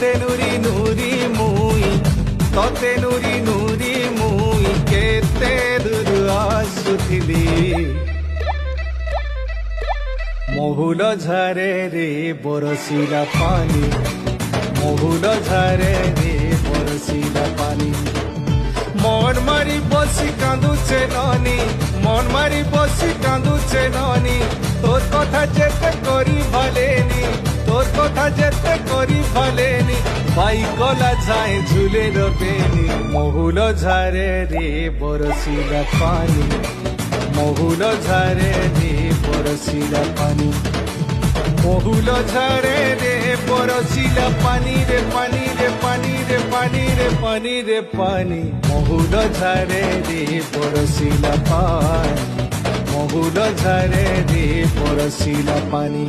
ତତେ ନୁରି ନୁରି ମୁଇ ତତେ ନୁରି ନୁରି ମୁଇ କେତେ ଦୂର ଆସୁଥିଲି মহুল ঝারে রে বরসিলা পানি মহুল ঝারে রে বরসিলা পানি মন মারি বসি কাঁদুছে ননি মন মারি বসি কাঁদুছে ননি তোর কথা যেতে করি ভালেনি তোর কথা যেতে করি ভালেনি ভাই কলা যায় ঝুলে রবেনি মহুল ঝারে রে বরসিলা পানি মহুল ঝারে রে বরসিলা পানি মহুল ঝারে রে বরসিলা পানি রে পানি রে পানি রে পানি রে পানি রে পানি মহুল ঝারে রে বরসিলা পানি মহুল ঝারে রে বরসিলা পানি